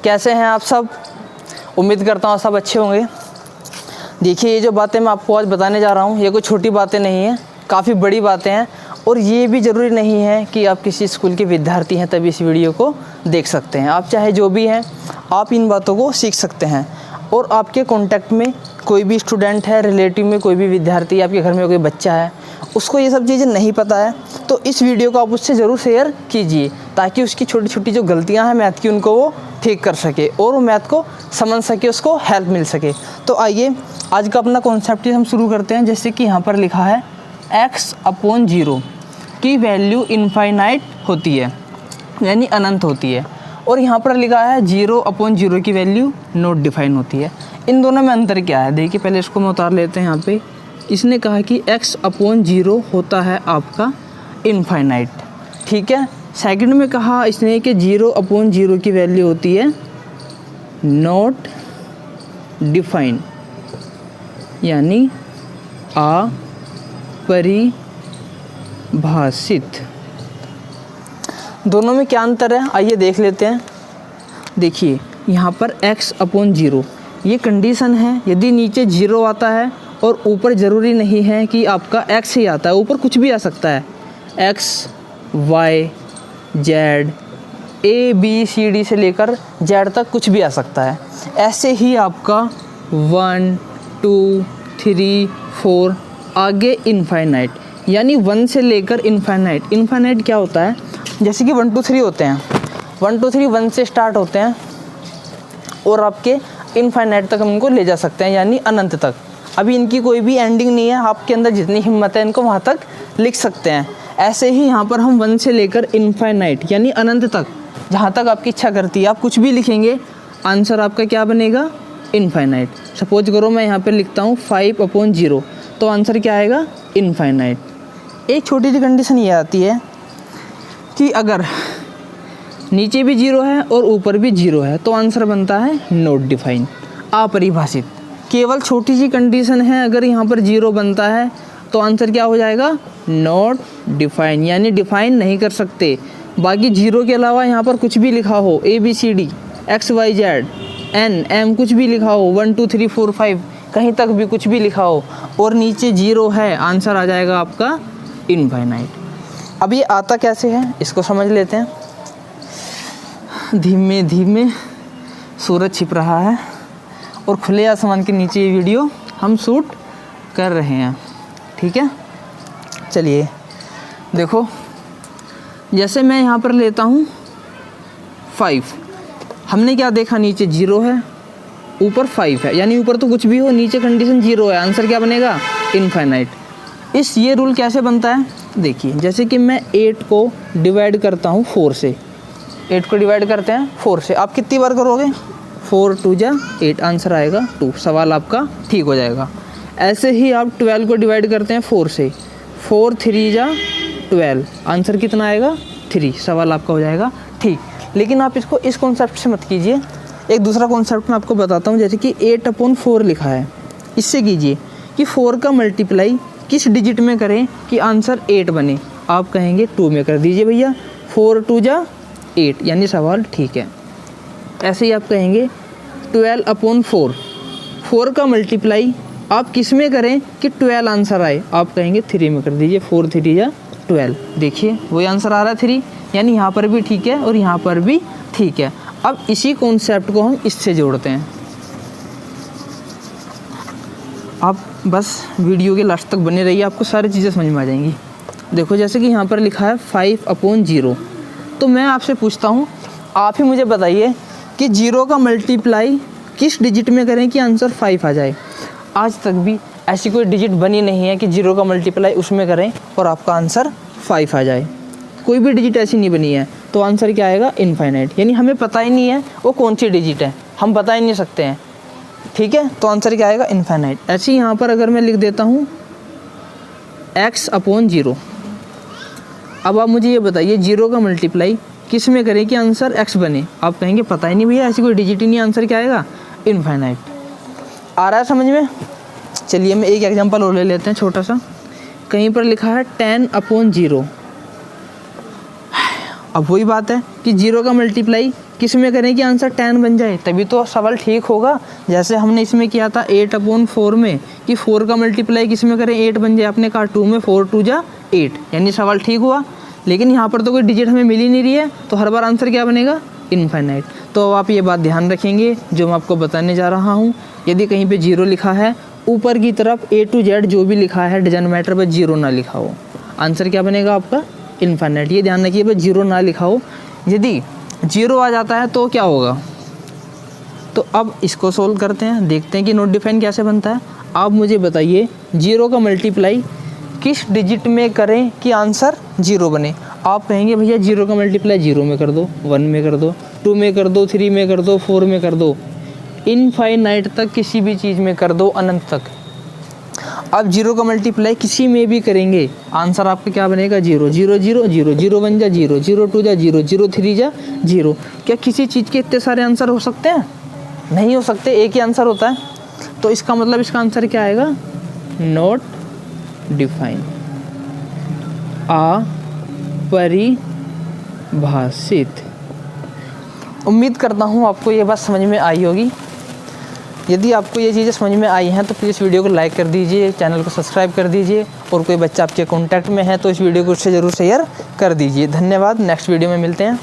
कैसे हैं आप सब? उम्मीद करता हूँ सब अच्छे होंगे। देखिए, ये जो बातें मैं आपको आज बताने जा रहा हूँ ये कोई छोटी बातें नहीं हैं, काफ़ी बड़ी बातें हैं। और ये भी ज़रूरी नहीं है कि आप किसी स्कूल के विद्यार्थी हैं तभी इस वीडियो को देख सकते हैं। आप चाहे जो भी हैं, आप इन बातों को सीख सकते हैं। और आपके कॉन्टैक्ट में कोई भी स्टूडेंट है, रिलेटिव में कोई भी विद्यार्थी, आपके घर में कोई बच्चा है, उसको ये सब चीज़ें नहीं पता है, तो इस वीडियो को आप उससे ज़रूर शेयर कीजिए ताकि उसकी छोटी छोटी जो गलतियां हैं मैथ की, उनको वो ठीक कर सके और वो मैथ को समझ सके, उसको हेल्प मिल सके। तो आइए आज का अपना कॉन्सेप्ट हम शुरू करते हैं। जैसे कि यहाँ पर लिखा है x/0 की वैल्यू इनफाइनाइट होती है, यानी अनंत होती है। और यहाँ पर लिखा है 0/0 की वैल्यू नॉट डिफाइन होती है। इन दोनों में अंतर क्या है? देखिए, पहले इसको हम उतार लेते हैं। यहाँ पे इसने कहा कि x/0 होता है आपका इनफाइनाइट, ठीक है। सेकंड में कहा इसने कि 0/0 की वैल्यू होती है नॉट डिफाइन, यानी अपरिभाषित। दोनों में क्या अंतर है आइए देख लेते हैं। देखिए, यहाँ पर x/0 ये कंडीशन है। यदि नीचे 0 आता है और ऊपर ज़रूरी नहीं है कि आपका x ही आता है, ऊपर कुछ भी आ सकता है, x, y, z, a b c d से लेकर z तक कुछ भी आ सकता है। ऐसे ही आपका 1 2 3 4 आगे इनफाइनाइट, यानी 1 से लेकर इनफाइनाइट। इनफाइनाइट क्या होता है? जैसे कि 1 2 3 होते हैं, 1 2 3 1 से स्टार्ट होते हैं और आपके इनफाइनाइट तक हम इनको ले जा सकते हैं, यानी अनंत तक। अभी इनकी कोई भी एंडिंग नहीं है, आपके अंदर जितनी हिम्मत है इनको वहाँ तक लिख सकते हैं। ऐसे ही यहाँ पर हम 1 से लेकर इनफाइनाइट यानी अनंत तक, जहाँ तक आपकी इच्छा करती है आप कुछ भी लिखेंगे, आंसर आपका क्या बनेगा? इनफाइनाइट। सपोज करो मैं यहाँ पे लिखता हूँ 5/0, तो आंसर क्या आएगा? इनफाइनाइट। एक छोटी सी कंडीशन ये आती है कि अगर नीचे भी 0 है और ऊपर भी 0 है तो आंसर बनता है नॉट डिफाइन, अपरिभाषित। केवल छोटी सी कंडीशन है, अगर यहाँ पर 0 बनता है तो आंसर क्या हो जाएगा? नॉट डिफाइन, यानी डिफाइन नहीं कर सकते। बाकी 0 के अलावा यहाँ पर कुछ भी लिखा हो, ABCD XYZ NM कुछ भी लिखा हो, 1 2 3 4 5 कहीं तक भी कुछ भी लिखा हो और नीचे 0 है, आंसर आ जाएगा आपका इनफाइनाइट। अब ये आता कैसे है इसको समझ लेते हैं। धीमे धीमे सूरज छिप रहा है और खुले आसमान के नीचे ये वीडियो हम शूट कर रहे हैं, ठीक है। चलिए देखो, जैसे मैं यहाँ पर लेता हूँ 5, हमने क्या देखा? नीचे 0 है, ऊपर 5 है, यानी ऊपर तो कुछ भी हो, नीचे कंडीशन 0 है, आंसर क्या बनेगा? इनफाइनाइट। ये रूल कैसे बनता है? देखिए, जैसे कि मैं 8 को डिवाइड करता हूँ 4 से, 8 को डिवाइड करते हैं 4 से, आप कितनी बार करोगे? 4 2 जा 8, आंसर आएगा 2, सवाल आपका ठीक हो जाएगा। ऐसे ही आप 12 को डिवाइड करते हैं 4 से, 4 3 जा 12, आंसर कितना आएगा? 3, सवाल आपका हो जाएगा ठीक। लेकिन आप इसको इस कॉन्सेप्ट से मत कीजिए, एक दूसरा कॉन्सेप्ट मैं आपको बताता हूँ। जैसे कि 8/4 लिखा है, इससे कीजिए कि 4 का मल्टीप्लाई किस डिजिट में करें कि आंसर 8 बने? आप कहेंगे 2 में कर दीजिए भैया, 4 2 जा 8, यानी सवाल ठीक है। ऐसे ही आप कहेंगे 12/4, 4 का मल्टीप्लाई आप किस में करें कि 12 आंसर आए? आप कहेंगे 3 में कर दीजिए, 4 3 जा 12। देखिए वही आंसर आ रहा है 3, यानी यहाँ पर भी ठीक है और यहाँ पर भी ठीक है। अब इसी कॉन्सेप्ट को हम इससे जोड़ते हैं। आप बस वीडियो के लास्ट तक बने रहिए, आपको सारी चीज़ें समझ में आ जाएंगी। देखो, जैसे कि यहाँ पर लिखा है 5/0, तो मैं आपसे पूछता हूँ, आप ही मुझे बताइए कि 0 का मल्टीप्लाई किस डिजिट में करें कि आंसर 5 आ जाए? आज तक भी ऐसी कोई डिजिट बनी नहीं है कि 0 का मल्टीप्लाई उसमें करें और आपका आंसर 5 आ जाए। कोई भी डिजिट ऐसी नहीं बनी है, तो आंसर क्या आएगा? इनफाइनाइट। यानी हमें पता ही नहीं है वो कौन सी डिजिट है, हम बता ही नहीं सकते हैं, ठीक है। तो आंसर क्या आएगा? इनफाइनाइट। ऐसे ही यहाँ पर अगर मैं लिख देता हूँ x/0, अब आप मुझे ये बताइए 0 का मल्टीप्लाई किस में करें कि आंसर x बने? आप कहेंगे पता ही नहीं भैया, ऐसी कोई डिजिट ही नहीं, आंसर क्या आएगा? इनफाइनाइट। आ रहा है समझ में? चलिए मैं एक एग्जांपल और ले लेते हैं छोटा सा। कहीं पर लिखा है 10/0, अब वही बात है कि 0 का मल्टीप्लाई किस में करें कि आंसर 10 बन जाए, तभी तो सवाल ठीक होगा। जैसे हमने इसमें किया था 8/4 में कि 4 का मल्टीप्लाई किस में करें 8 बन जाए, आपने कहा 2 में 4 2 जा 8, यानी सवाल ठीक हुआ। लेकिन यहाँ पर तो कोई डिजिट हमें मिल ही नहीं रही है, तो हर बार आंसर क्या बनेगा, इनफाइनाइट। तो आप ये बात ध्यान रखेंगे जो मैं आपको बताने जा रहा हूँ। यदि कहीं पे 0 लिखा है, ऊपर की तरफ A to Z जो भी लिखा है डजंट मैटर, बस 0 ना लिखा हो, आंसर क्या बनेगा आपका, इनफाइनाइट। ये ध्यान रखिए, बस 0 ना लिखा हो। यदि 0 आ जाता है तो क्या होगा, तो अब इसको सोल्व करते हैं, देखते हैं कि नोट डिफाइन कैसे बनता है। आप मुझे बताइए 0 का मल्टीप्लाई किस डिजिट में करें कि आंसर 0 बने। आप कहेंगे भैया 0 का मल्टीप्लाई 0 में कर दो, 1 में कर दो, 2 में कर दो, 3 में कर दो, 4 में कर दो, इनफाइनाइट तक किसी भी चीज़ में कर दो, अनंत तक। अब 0 का मल्टीप्लाई किसी में भी करेंगे, आंसर आपका क्या बनेगा, 0 0 0 0 0 1 जा 0 0 2 जा 0 0 3 जा 0। क्या किसी चीज़ के इतने सारे आंसर हो सकते हैं, नहीं हो सकते, एक ही आंसर होता है। तो इसका मतलब इसका आंसर क्या आएगा, नॉट डिफाइन, अपरिभाषित। उम्मीद करता हूँ आपको ये बात समझ में आई होगी। यदि आपको ये चीज़ें समझ में आई हैं तो प्लीज़ वीडियो को लाइक कर दीजिए, चैनल को सब्सक्राइब कर दीजिए, और कोई बच्चा आपके कॉन्टैक्ट में है तो इस वीडियो को उससे ज़रूर शेयर कर दीजिए। धन्यवाद, नेक्स्ट वीडियो में मिलते हैं।